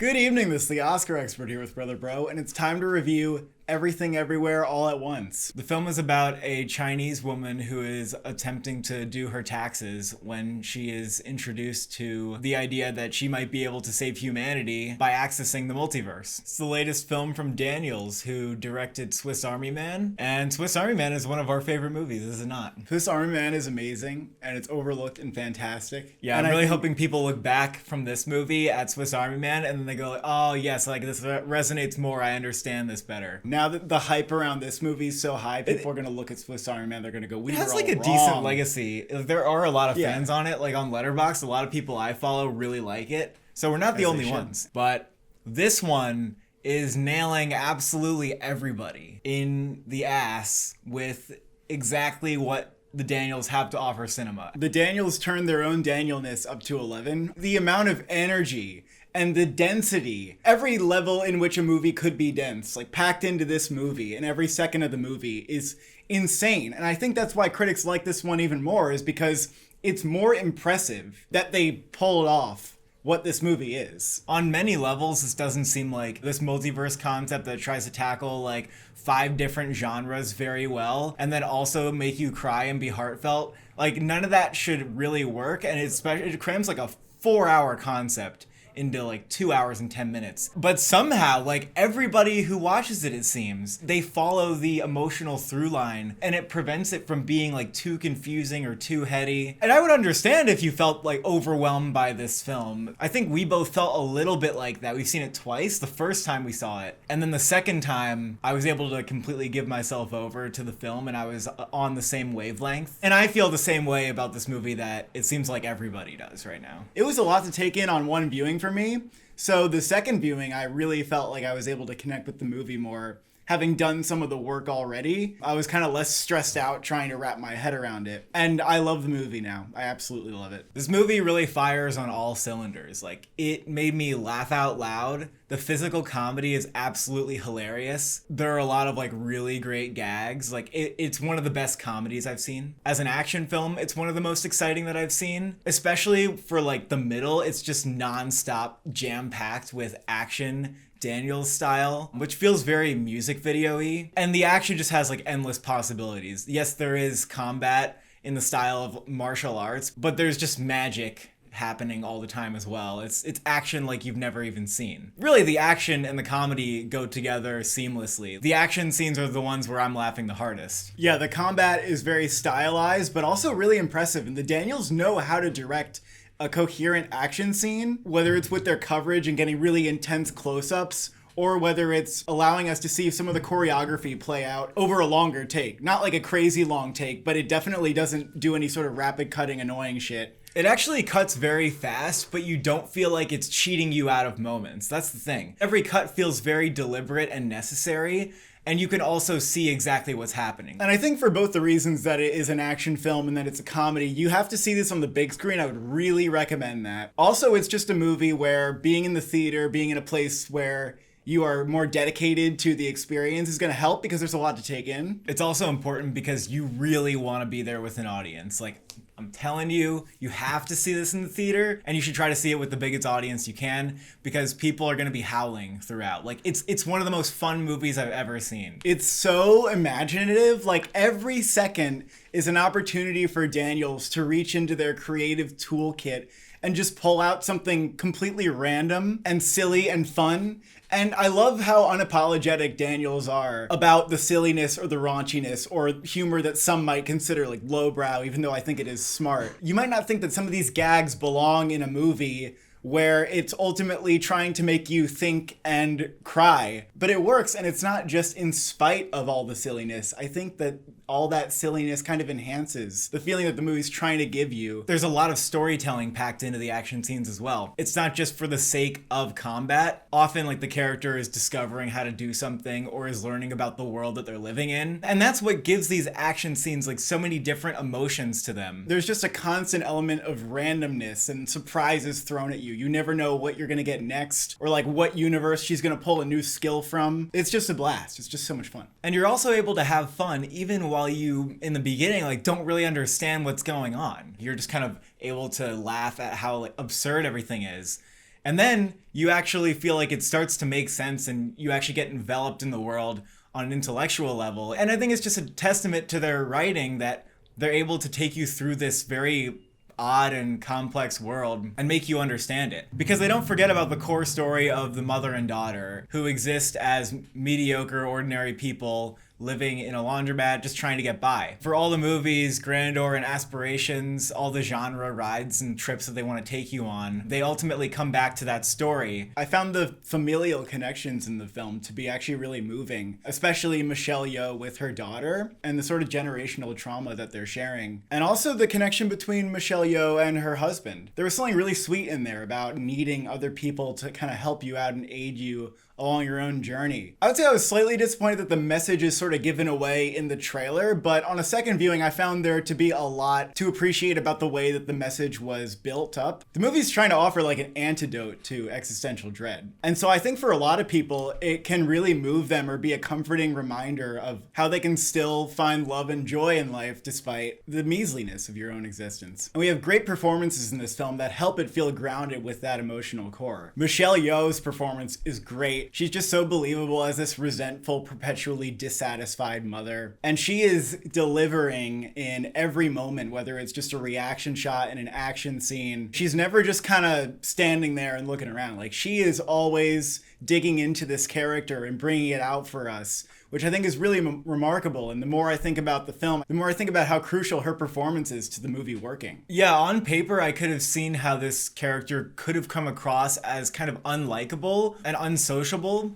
Good evening, this is the Oscar expert here with Brother Bro, and it's time to review Everything Everywhere All at Once. The film is about a Chinese woman who is attempting to do her taxes when she is introduced to the idea that she might be able to save humanity by accessing the multiverse. It's the latest film from Daniels, who directed Swiss Army Man, and Swiss Army Man is one of our favorite movies, is it not? Swiss Army Man is amazing, and it's overlooked and fantastic. Yeah, and I'm really hoping people look back from this movie at Swiss Army Man, and then they go like, oh yes, like this resonates more, I understand this better. Now that the hype around this movie is so high, people are going to look at Swiss Army Man, they're going to go, we were all wrong. It has like a decent legacy. There are a lot of fans on it, like on LETTERBOXD, a lot of people I follow really like it. So we're not the only ones. But this one is nailing absolutely everybody in the ass with exactly what the Daniels have to offer cinema. The Daniels turned their own Danielness up to 11. The amount of energy and the density, every level in which a movie could be dense, like packed into this movie, and every second of the movie is insane. And I think that's why critics like this one even more, is because it's more impressive that they pulled off what this movie is. On many levels, this doesn't seem like this multiverse concept that tries to tackle like 5 different genres very well, and then also make you cry and be heartfelt. Like none of that should really work, and it crams like a 4-hour concept into like 2 hours and 10 minutes. But somehow, like everybody who watches it seems, they follow the emotional through line, and it prevents it from being like too confusing or too heady. And I would understand if you felt like overwhelmed by this film. I think we both felt a little bit like that. We've seen it twice. The first time we saw it, and then the second time I was able to completely give myself over to the film, and I was on the same wavelength. And I feel the same way about this movie that it seems like everybody does right now. It was a lot to take in on one viewing for me. So the second viewing, I really felt like I was able to connect with the movie more. Having done some of the work already, I was kind of less stressed out trying to wrap my head around it. And I love the movie now. I absolutely love it. This movie really fires on all cylinders. Like, it made me laugh out loud. The physical comedy is absolutely hilarious. There are a lot of like really great gags. Like it's one of the best comedies I've seen. As an action film, it's one of the most exciting that I've seen. Especially for like the middle, it's just non-stop jam-packed with action, Daniels style, which feels very music video-y. And the action just has like endless possibilities. Yes, there is combat in the style of martial arts, but there's just magic happening all the time as well. It's action like you've never even seen. Really, the action and the comedy go together seamlessly. The action scenes are the ones where I'm laughing the hardest. Yeah, the combat is very stylized, but also really impressive, and the Daniels know how to direct a coherent action scene, whether it's with their coverage and getting really intense close-ups, or whether it's allowing us to see some of the choreography play out over a longer take. Not like a crazy long take, but it definitely doesn't do any sort of rapid cutting annoying shit. It actually cuts very fast, but you don't feel like it's cheating you out of moments. That's the thing. Every cut feels very deliberate and necessary, and you can also see exactly what's happening. And I think for both the reasons that it is an action film and that it's a comedy, you have to see this on the big screen. I would really recommend that. Also, it's just a movie where being in the theater, being in a place where you are more dedicated to the experience is going to help, because there's a lot to take in. It's also important because you really want to be there with an audience. Like, I'm telling you, you have to see this in the theater, and you should try to see it with the biggest audience you can, because people are going to be howling throughout. Like, it's one of the most fun movies I've ever seen. It's so imaginative. Like, every second is an opportunity for Daniels to reach into their creative toolkit and just pull out something completely random and silly and fun. And I love how unapologetic Daniels are about the silliness or the raunchiness or humor that some might consider like lowbrow, even though I think it is smart. You might not think that some of these gags belong in a movie where it's ultimately trying to make you think and cry, but it works, and it's not just in spite of all the silliness. I think that all that silliness kind of enhances the feeling that the movie's trying to give you. There's a lot of storytelling packed into the action scenes as well. It's not just for the sake of combat. Often, like, the character is discovering how to do something or is learning about the world that they're living in. And that's what gives these action scenes like so many different emotions to them. There's just a constant element of randomness and surprises thrown at you. You never know what you're gonna get next, or like what universe she's gonna pull a new skill from. It's just a blast. It's just so much fun. And you're also able to have fun even while you, in the beginning, like don't really understand what's going on. You're just kind of able to laugh at how like absurd everything is. And then you actually feel like it starts to make sense and you actually get enveloped in the world on an intellectual level. And I think it's just a testament to their writing that they're able to take you through this very odd and complex world and make you understand it. Because they don't forget about the core story of the mother and daughter who exist as mediocre, ordinary people living in a laundromat just trying to get by. For all the movies, grandeur and aspirations, all the genre rides and trips that they want to take you on, they ultimately come back to that story. I found the familial connections in the film to be actually really moving, especially Michelle Yeoh with her daughter and the sort of generational trauma that they're sharing. And also the connection between Michelle Yeoh and her husband. There was something really sweet in there about needing other people to kind of help you out and aid you along your own journey. I would say I was slightly disappointed that the message is sort of given away in the trailer, but on a second viewing, I found there to be a lot to appreciate about the way that the message was built up. The movie's trying to offer like an antidote to existential dread. And so I think for a lot of people, it can really move them or be a comforting reminder of how they can still find love and joy in life despite the measliness of your own existence. And we have great performances in this film that help it feel grounded with that emotional core. Michelle Yeoh's performance is great. She's just so believable as this resentful, perpetually dissatisfied mother. And she is delivering in every moment, whether it's just a reaction shot in an action scene. She's never just kind of standing there and looking around. Like, she is always digging into this character and bringing it out for us, which I think is really remarkable. And the more I think about the film, the more I think about how crucial her performance is to the movie working. Yeah, on paper, I could have seen how this character could have come across as kind of unlikable and unsociable,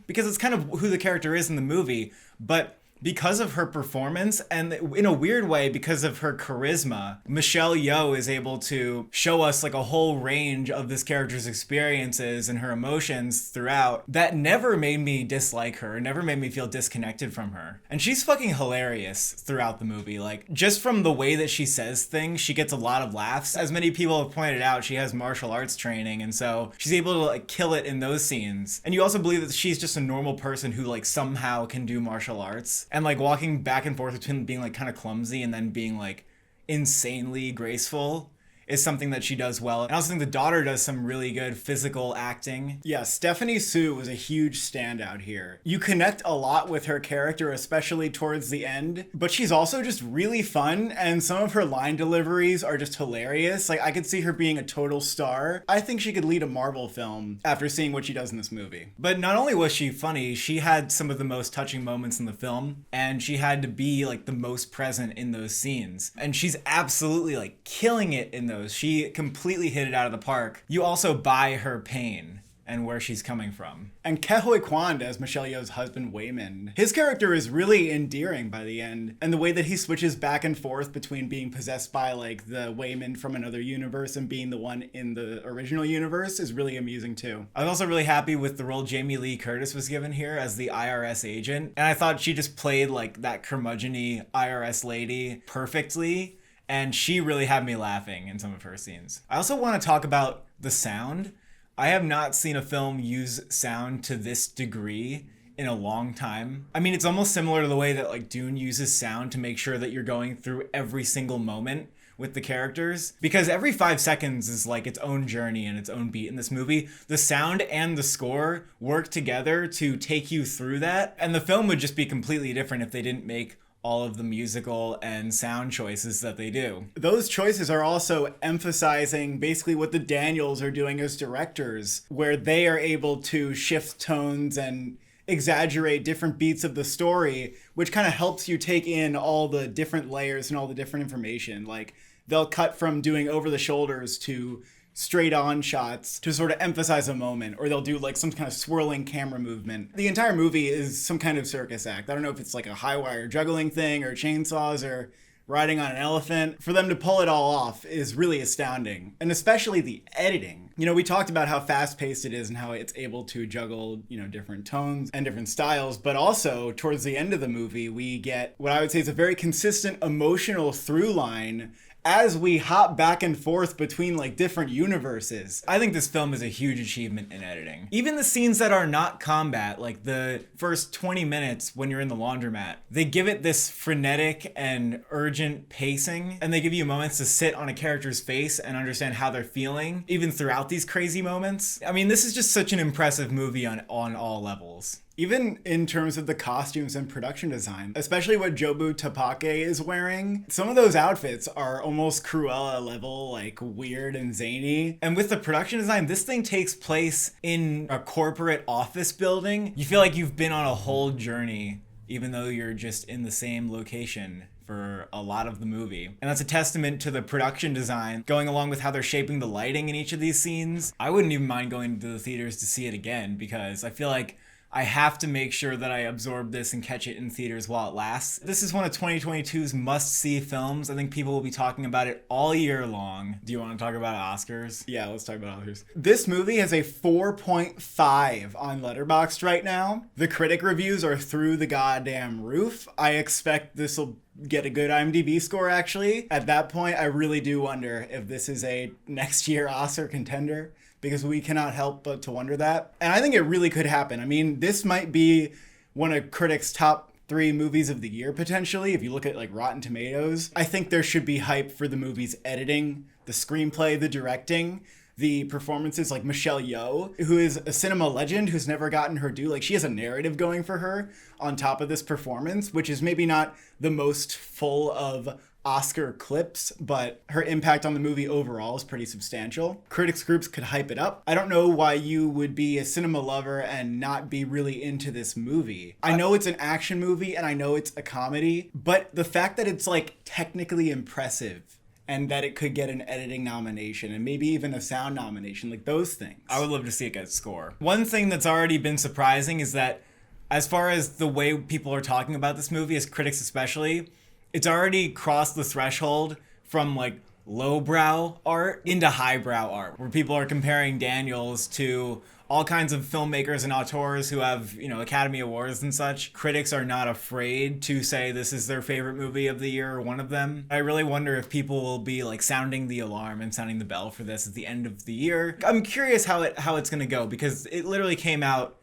because it's kind of who the character is in the movie. But because of her performance, and in a weird way, because of her charisma, Michelle Yeoh is able to show us like a whole range of this character's experiences and her emotions throughout that never made me dislike her, never made me feel disconnected from her. And she's fucking hilarious throughout the movie. Like, just from the way that she says things, she gets a lot of laughs. As many people have pointed out, she has martial arts training, and so she's able to like kill it in those scenes. And you also believe that she's just a normal person who like somehow can do martial arts. And like walking back and forth between being like kind of clumsy and then being like insanely graceful is something that she does well. And I also think the daughter does some really good physical acting. Yeah, Stephanie Soo was a huge standout here. You connect a lot with her character, especially towards the end, but she's also just really fun, and some of her line deliveries are just hilarious. Like, I could see her being a total star. I think she could lead a Marvel film after seeing what she does in this movie. But not only was she funny, she had some of the most touching moments in the film, and she had to be like the most present in those scenes. And she's absolutely like killing it in those. She completely hit it out of the park. You also buy her pain and where she's coming from. And Ke Huy Quan as Michelle Yeoh's husband Wayman. His character is really endearing by the end, and the way that he switches back and forth between being possessed by like the Wayman from another universe and being the one in the original universe is really amusing too. I was also really happy with the role Jamie Lee Curtis was given here as the IRS agent, and I thought she just played like that curmudgeon-y IRS lady perfectly. And she really had me laughing in some of her scenes. I also want to talk about the sound. I have not seen a film use sound to this degree in a long time. I mean, it's almost similar to the way that like Dune uses sound to make sure that you're going through every single moment with the characters, because every 5 seconds is like its own journey and its own beat in this movie. The sound and the score work together to take you through that, and the film would just be completely different if they didn't make all of the musical and sound choices that they do. Those choices are also emphasizing basically what the Daniels are doing as directors, where they are able to shift tones and exaggerate different beats of the story, which kind of helps you take in all the different layers and all the different information. Like, they'll cut from doing over the shoulders to straight on shots to sort of emphasize a moment, or they'll do like some kind of swirling camera movement. The entire movie is some kind of circus act. I don't know if it's like a high wire juggling thing or chainsaws or riding on an elephant. For them to pull it all off is really astounding, and especially the editing. You know, we talked about how fast-paced it is and how it's able to juggle, you know, different tones and different styles, but also towards the end of the movie, we get what I would say is a very consistent emotional through line as we hop back and forth between like different universes. I think this film is a huge achievement in editing. Even the scenes that are not combat, like the first 20 minutes when you're in the laundromat, they give it this frenetic and urgent pacing, and they give you moments to sit on a character's face and understand how they're feeling, even throughout these crazy moments. I mean, this is just such an impressive movie on all levels. Even in terms of the costumes and production design, especially what Jobu Tapake is wearing, some of those outfits are almost Cruella level, like weird and zany. And with the production design, this thing takes place in a corporate office building. You feel like you've been on a whole journey, even though you're just in the same location for a lot of the movie. And that's a testament to the production design, going along with how they're shaping the lighting in each of these scenes. I wouldn't even mind going to the theaters to see it again, because I feel like I have to make sure that I absorb this and catch it in theaters while it lasts. This is one of 2022's must-see films. I think people will be talking about it all year long. Do you want to talk about Oscars? Yeah, let's talk about Oscars. This movie has a 4.5 on LETTERBOXD right now. The critic reviews are through the goddamn roof. I expect this will get a good IMDb score, actually. At that point, I really do wonder if this is a next year Oscar contender, because we cannot help but to wonder that. And I think it really could happen. I mean, this might be one of critics' top 3 movies of the year, potentially, if you look at like Rotten Tomatoes. I think there should be hype for the movie's editing, the screenplay, the directing, the performances, like Michelle Yeoh, who is a cinema legend who's never gotten her due. Like, she has a narrative going for her on top of this performance, which is maybe not the most full of Oscar clips, but her impact on the movie overall is pretty substantial. Critics groups could hype it up. I don't know why you would be a cinema lover and not be really into this movie. I know it's an action movie and I know it's a comedy, but the fact that it's like technically impressive and that it could get an editing nomination and maybe even a sound nomination, like those things, I would love to see it get a score. One thing that's already been surprising is that as far as the way people are talking about this movie, as critics especially, it's already crossed the threshold from like lowbrow art into highbrow art, where people are comparing Daniels to all kinds of filmmakers and auteurs who have, you know, Academy Awards and such. Critics are not afraid to say this is their favorite movie of the year or one of them. I really wonder if people will be like sounding the alarm and sounding the bell for this at the end of the year. I'm curious how it's gonna go, because it literally came out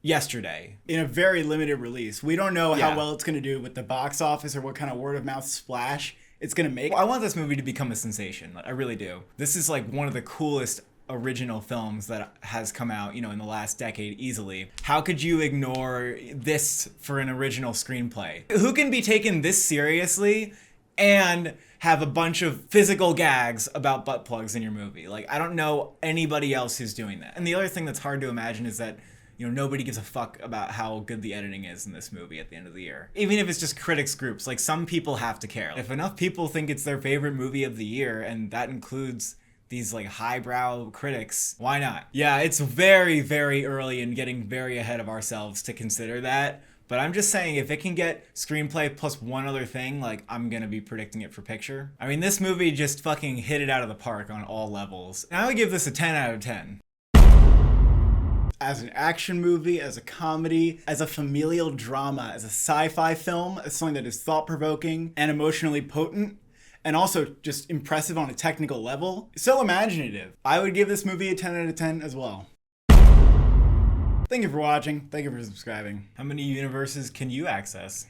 yesterday in a very limited release. We don't know how well it's going to do with the box office or what kind of word of mouth splash it's going to make. I want this movie to become a sensation. I really do. This is like one of the coolest original films that has come out, you know, in the last decade easily. How could you ignore this for an original screenplay? Who can be taken this seriously and have a bunch of physical gags about butt plugs in your movie? Like, I don't know anybody else who's doing that. And the other thing that's hard to imagine is that, you know, nobody gives a fuck about how good the editing is in this movie at the end of the year. Even if it's just critics groups, like, some people have to care. If enough people think it's their favorite movie of the year, and that includes these like highbrow critics, why not? Yeah, it's very, very early and getting very ahead of ourselves to consider that. But I'm just saying, if it can get screenplay plus one other thing, like, I'm gonna be predicting it for picture. I mean, this movie just fucking hit it out of the park on all levels. And I would give this a 10 out of 10. As an action movie, as a comedy, as a familial drama, as a sci-fi film, as something that is thought-provoking and emotionally potent, and also just impressive on a technical level, so imaginative. I would give this movie a 10 out of 10 as well. Thank you for watching. Thank you for subscribing. How many universes can you access?